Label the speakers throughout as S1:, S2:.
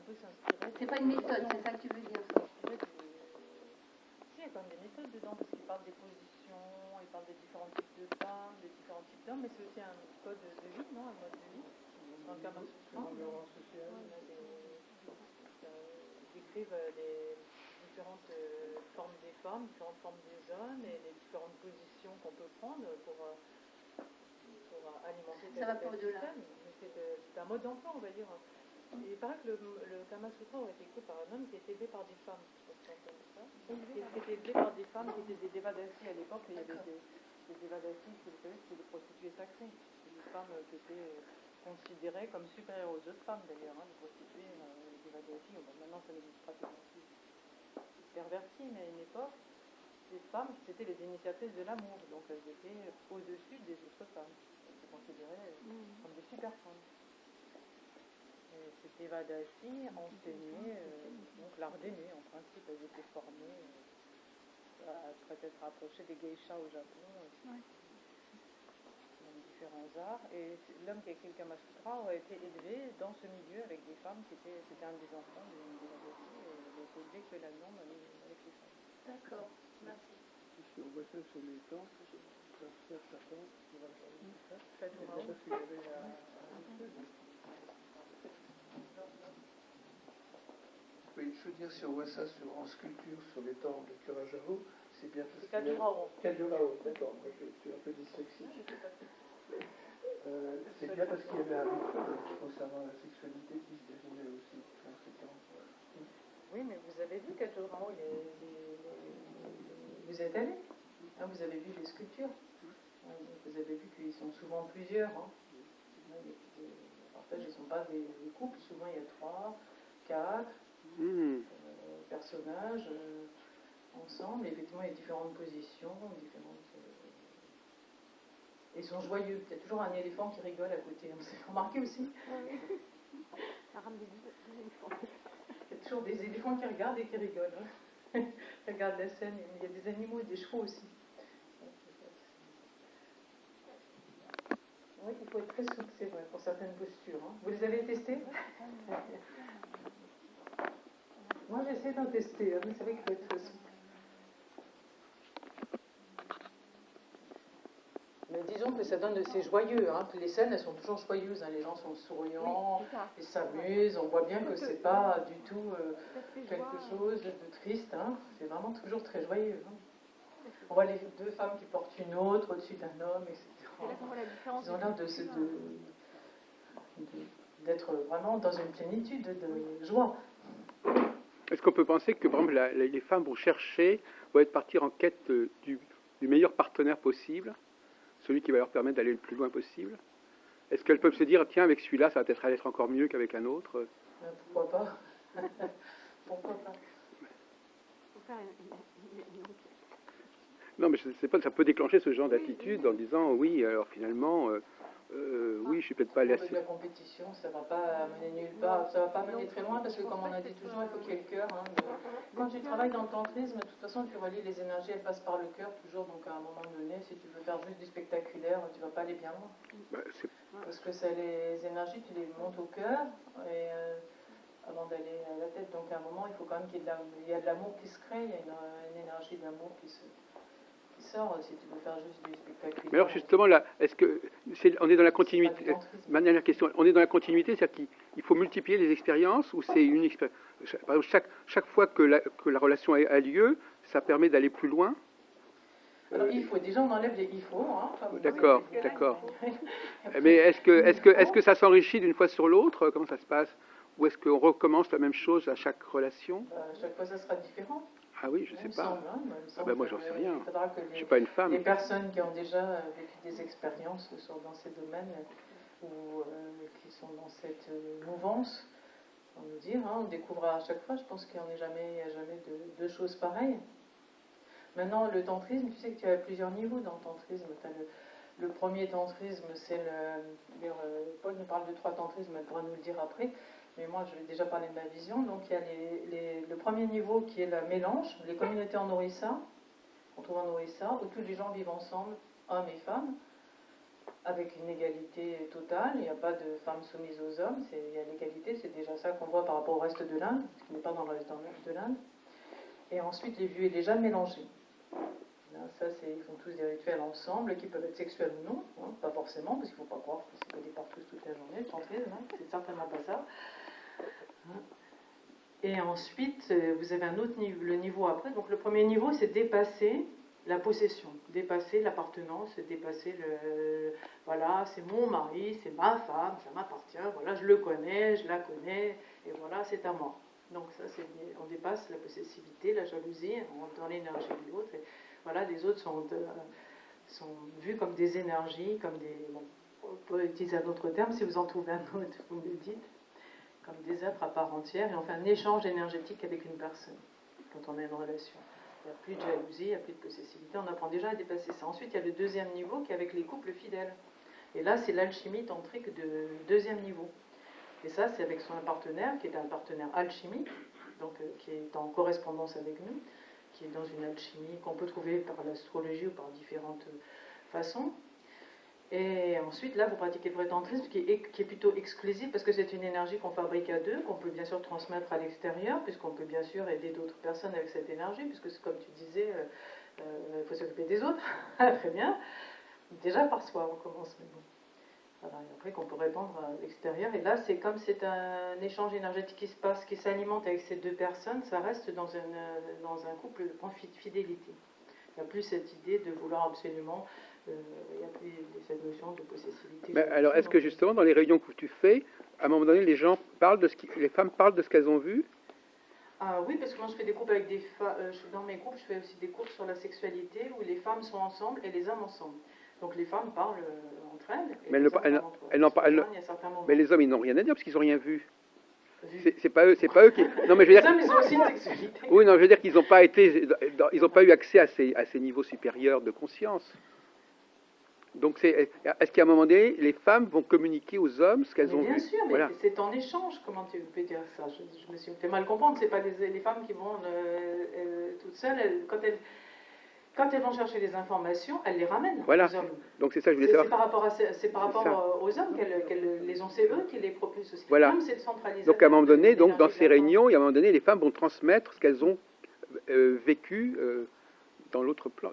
S1: peut s'inspirer.
S2: C'est pas une méthode, c'est ça que tu veux dire.
S1: Si, il y a quand même des méthodes dedans, parce qu'il parle des positions, il parle des différents types de femmes, des différents types d'hommes, mais c'est aussi un code de vie, non? Un mode de vie. Dans le Kama Sutra, ils décrivent les différentes formes des femmes, différentes formes des hommes, et les différentes positions qu'on peut prendre pour alimenter
S2: ça va pas au-delà.
S1: Mais c'est un mode d'emploi, on va dire. Et il paraît que le Kama Sutra aurait été écrit par un homme qui était élevé par des femmes. Je sais pas si tu as entendu ça. Qui était élevé par des femmes qui étaient des devadasis à l'époque. Il y avait des devadasis, vous savez, c'était des prostituées sacrées. C'était des femmes qui étaient considérées comme supérieures aux autres femmes d'ailleurs. Hein, les prostituées, les devadasis, bon, maintenant ça n'existe pas, c'est perverti, mais à une époque, ces femmes, c'était les initiatrices de l'amour. Donc elles étaient au-dessus des autres femmes. Elles étaient considérées comme des super femmes. Ces devadasis enseignaient donc l'art d'aimer, en principe, elles étaient formées peut-être rapprocher des geishas au Japon, dans différents arts. Et l'homme qui a écrit le Kama Sutra aurait été élevé dans ce milieu avec des femmes c'était un des enfants d'une devadasis, et il a été élevé que là-dedans avec les femmes.
S2: D'accord, merci.
S3: Si on voit ça sur les temples, ça sert certains, on va regarder ça.
S1: Parce
S3: qu'il y avait oui, je veux dire, si on voit ça en sculpture sur les temples de Curajao, c'est bien parce que... Kajurao, d'accord, moi je suis un peu dyslexique. C'est bien parce qu'il y avait un rituel concernant la sexualité qui se déroulait aussi dans ces temples.
S1: Oui, mais vous avez vu Kajurao, vous êtes allé, hein, vous avez vu les sculptures. Vous avez vu qu'ils sont souvent plusieurs. Hein. Partage, ils ne sont pas des couples, souvent il y a 3, 4 personnages ensemble. Et effectivement, il y a différentes positions, et ils sont joyeux. Il y a toujours un éléphant qui rigole à côté. Vous avez remarqué aussi?
S2: Ça rame des éléphants.
S1: Il y a toujours des éléphants qui regardent et qui rigolent. Hein. Ils regardent la scène. Il y a des animaux et des chevaux aussi. Oui, il faut être très souple, c'est vrai, pour certaines postures. Hein. Vous les avez testées? Moi, j'essaie d'en tester, hein, mais c'est vrai qu'il faut être très souple. Mais disons que ça donne, c'est joyeux. Hein. Les scènes, elles sont toujours joyeuses. Hein. Les gens sont souriants, ils s'amusent. On voit bien que c'est pas du tout quelque chose de triste. Hein. C'est vraiment toujours très joyeux. Hein. On voit les deux femmes qui portent une autre au-dessus d'un homme, etc. Ils ont l'air d'être vraiment dans une plénitude de joie.
S4: Est-ce qu'on peut penser que, par exemple, les femmes vont partir en quête du meilleur partenaire possible, celui qui va leur permettre d'aller le plus loin possible? Est-ce qu'elles peuvent se dire, tiens, avec celui-là, ça va peut-être aller être encore mieux qu'avec un autre?
S1: Pourquoi pas? Pourquoi pas?
S2: Faut faire une
S4: Non, mais je ne sais pas, ça peut déclencher ce genre d'attitude en disant, oui, alors finalement, oui, je suis peut-être pas allé assez...
S1: La compétition, ça ne va pas mener nulle part, ça ne va pas mener très loin, parce que comme on a dit toujours, il faut qu'il y ait le cœur. Hein, quand tu travailles dans le tantrisme, de toute façon, tu relis les énergies, elles passent par le cœur toujours, donc à un moment donné, si tu veux faire juste du spectaculaire, tu ne vas pas aller bien loin. Parce que les énergies, tu les montes au cœur, et avant d'aller à la tête, donc à un moment, il faut quand même qu'il y ait de l'amour qui se crée, il y a une énergie d'amour qui sort, si tu veux faire juste du spectaculaire.
S4: Mais alors justement, là, on est dans la continuité? Ma dernière question, on est dans la continuité, c'est-à-dire qu'il faut multiplier les expériences, ou c'est une expérience? Par exemple, chaque fois que la relation a lieu, ça permet d'aller plus loin?
S1: Alors, déjà on enlève les il faut. Hein,
S4: d'accord. Mais est-ce que ça s'enrichit d'une fois sur l'autre? Comment ça se passe? Ou est-ce qu'on recommence la même chose à chaque relation?
S1: À chaque fois, ça sera différent.
S4: Ah oui, je ne sais pas. Moi, j'en sais rien. Je ne suis
S1: pas
S4: une femme.
S1: Les personnes qui ont déjà vécu des expériences sont dans ces domaines ou qui sont dans cette mouvance, on va dire, hein, on découvre à chaque fois. Je pense qu'il n'y a jamais deux choses pareilles. Maintenant, le tantrisme, tu sais que tu as plusieurs niveaux dans le tantrisme. Tu as le premier tantrisme, c'est Paul nous parle de 3 tantrismes, elle pourra nous le dire après. Mais moi, je vais déjà parler de ma vision. Donc, il y a le premier niveau qui est le mélange, les communautés en Orissa, qu'on trouve en Orissa, où tous les gens vivent ensemble, hommes et femmes, avec une égalité totale, il n'y a pas de femmes soumises aux hommes, il y a l'égalité, c'est déjà ça qu'on voit par rapport au reste de l'Inde, ce qui n'est pas dans le reste de l'Inde. Et ensuite, les vieux et les jeunes mélangés. Là, ça, ils font tous des rituels ensemble, qui peuvent être sexuels ou non, hein, pas forcément, parce qu'il ne faut pas croire que c'est des partous toute la journée, c'est certainement pas ça. Hein. Et ensuite, vous avez un autre niveau, le niveau après. Donc le premier niveau, c'est dépasser la possession, dépasser l'appartenance, dépasser voilà, c'est mon mari, c'est ma femme, ça m'appartient, voilà, je le connais, je la connais, et voilà, c'est à moi. Donc ça, on dépasse la possessivité, la jalousie, on rentre dans l'énergie de l'autre, et voilà, les autres sont vus comme des énergies, comme des, bon, on peut utiliser un autre terme, si vous en trouvez un autre, vous me le dites, comme des êtres à part entière, et on fait un échange énergétique avec une personne, quand on a une relation. Il n'y a plus de jalousie, il n'y a plus de possessivité, on apprend déjà à dépasser ça. Ensuite, il y a le deuxième niveau qui est avec les couples fidèles. Et là, c'est l'alchimie tantrique de deuxième niveau. Et ça, c'est avec son partenaire, qui est un partenaire alchimique, donc qui est en correspondance avec nous, qui est dans une alchimie qu'on peut trouver par l'astrologie ou par différentes façons. Et ensuite, là, vous pratiquez le vrai tantrisme qui est plutôt exclusif parce que c'est une énergie qu'on fabrique à deux, qu'on peut bien sûr transmettre à l'extérieur, puisqu'on peut bien sûr aider d'autres personnes avec cette énergie, puisque c'est comme tu disais, il faut s'occuper des autres. Très bien. Déjà par soi, on commence. Mais bon. Voilà, et après qu'on peut répandre à l'extérieur. Et là, c'est comme c'est un échange énergétique qui se passe, qui s'alimente avec ces deux personnes, ça reste dans un couple en fidélité. Il n'y a plus cette idée de vouloir absolument, il n'y a plus cette notion de possessivité.
S4: Mais alors, est-ce que justement, dans les réunions que tu fais, à un moment donné, les femmes parlent de ce qu'elles ont vu?
S1: Ah oui, parce que moi je fais des groupes avec des femmes, dans mes groupes, je fais aussi des cours sur la sexualité où les femmes sont ensemble et les hommes ensemble. Donc les femmes parlent entre elles. Et
S4: mais les hommes, ils n'ont rien à dire parce qu'ils n'ont rien vu. C'est pas eux qui. Non, mais je veux dire.
S1: Les hommes, ils ont aussi une sexualité.
S4: Oui, non, je veux dire qu'ils n'ont pas eu accès à ces niveaux supérieurs de conscience. Donc, est-ce qu'à un moment donné, les femmes vont communiquer aux hommes ce qu'elles ont vu?
S1: Bien sûr, mais voilà. C'est en échange. Comment tu peux dire ça? Je me suis fait mal comprendre. C'est pas les femmes qui vont toutes seules. Quand elles vont chercher des informations, elles les ramènent aux hommes.
S4: Donc c'est ça que je voulais savoir.
S1: C'est par rapport aux hommes qu'elles les ont, c'est eux qui les propulsent aussi.
S4: Voilà.
S1: Comme c'est centralisé.
S4: Donc à un moment donné, dans ces réunions, à un moment donné, les femmes vont transmettre ce qu'elles ont vécu sur l'autre plan.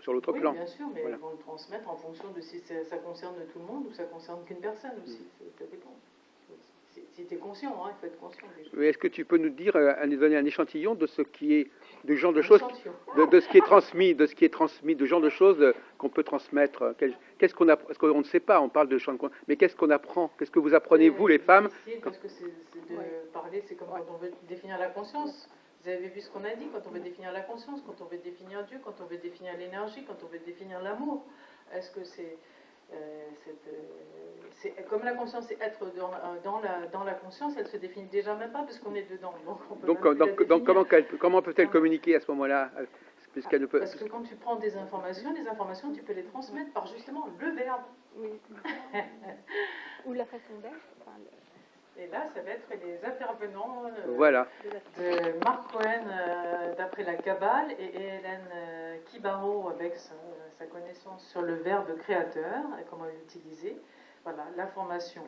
S1: Oui, bien sûr, mais elles vont le transmettre en fonction de si ça concerne tout le monde ou ça concerne qu'une personne aussi. Ça dépend. Si tu es conscient, il faut être conscient déjà.
S4: Mais est-ce que tu peux nous donner un échantillon de ce qui est, du genre de choses, de ce qui est transmis, du genre de choses qu'on peut transmettre? Qu'est-ce qu'on apprend? Parce qu'on ne sait pas, on parle de champ de conscience, mais qu'est-ce qu'on apprend? Qu'est-ce que vous apprenez, vous, les femmes?
S1: Parce que c'est de parler, c'est comme quand on veut définir la conscience. Vous avez vu ce qu'on a dit, quand on veut définir la conscience, quand on veut définir Dieu, quand on veut définir l'énergie, quand on veut définir l'amour. Est-ce que c'est comme la conscience, c'est être dans la conscience, elle se définit déjà même pas parce qu'on est dedans.
S4: Donc comment peut-elle communiquer à ce moment-là?
S1: Parce que quand tu prends des informations, tu peux les transmettre par justement le verbe.
S2: Oui. Ou la façon d'être.
S1: Et là, ça va être les intervenants
S4: de
S1: Mark Cohen d'après la Kabbale et Hélène Kibaro avec sa connaissance sur le verbe créateur et comment l'utiliser. Voilà, l'information.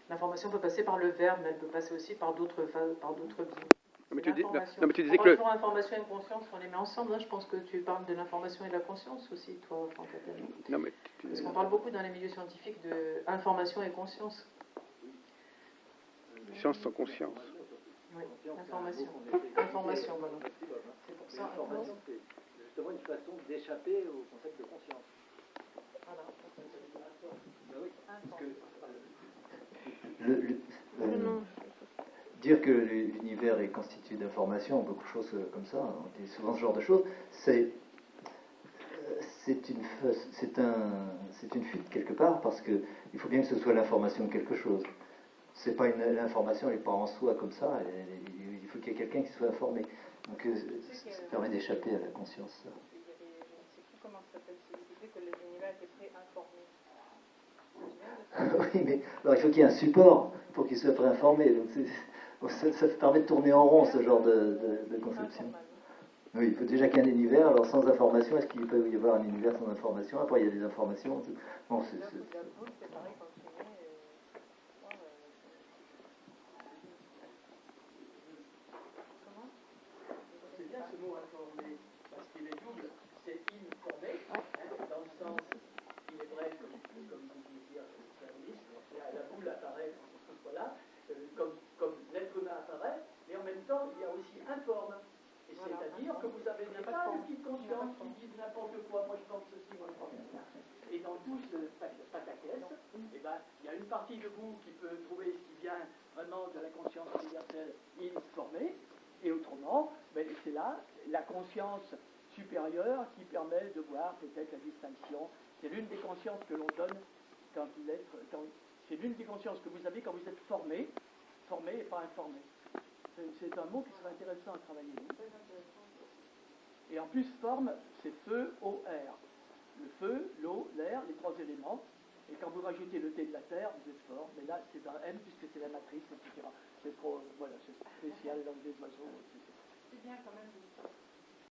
S1: L'information peut passer par le verbe, mais elle peut passer aussi par d'autres biais.
S4: Mais tu disais
S1: que l'information et la conscience, on les met ensemble. Là, je pense que tu parles de l'information et de la conscience aussi, toi, Franck. Parce qu'on parle beaucoup dans les milieux scientifiques de information et conscience.
S4: Science sans conscience.
S1: Oui, information, voilà. C'est pour ça.
S5: L'information, c'est justement une façon d'échapper au concept de conscience.
S1: Voilà.
S5: Dire que l'univers est constitué d'informations, beaucoup de choses comme ça, on dit souvent ce genre de choses, c'est une fuite quelque part, parce qu'il faut bien que ce soit l'information de quelque chose. C'est pas l'information n'est pas en soi comme ça, il faut qu'il y ait quelqu'un qui soit informé. Donc ça permet d'échapper à la conscience.
S1: Je ne sais plus comment ça s'appelle, c'est que l'univers était préinformé.
S5: Oui, mais alors il faut qu'il y ait un support pour qu'il soit préinformé. Donc ça permet de tourner en rond ce genre de conception. Oui, il faut déjà qu'il y ait un univers. Alors sans information, est-ce qu'il peut y avoir un univers sans information? Après, il y a des informations. Bon,
S1: c'est pareil quand tu es né. Comment?
S6: C'est bien ce mot informé, parce qu'il est double. C'est informé, dans le sens, il est vrai, comme vous disiez, la boule apparaît, voilà, comme l'être humain apparaît, mais en même temps, il y a aussi informe. Et voilà, c'est-à-dire que vous avez des tas de petites consciences qui disent n'importe quoi, moi je pense ceci, moi je pense cela. Et dans tout ce pataquès, eh ben, il y a une partie de vous qui peut trouver ce qui vient vraiment de la conscience universelle informée, et autrement, ben, c'est là la conscience supérieure qui permet de voir peut-être la distinction. C'est l'une des consciences que l'on donne c'est l'une des consciences que vous avez quand vous êtes formé et pas informé. C'est un mot qui serait intéressant à travailler. Et en plus, forme, c'est feu, eau, air. Le feu, l'eau, l'air, les trois éléments. Et quand vous rajoutez le T de la terre, vous êtes fort. Mais là, c'est un M puisque c'est la matrice, etc. C'est trop, voilà, c'est spécial, l'anglais d'oiseau, etc.
S1: C'est bien quand même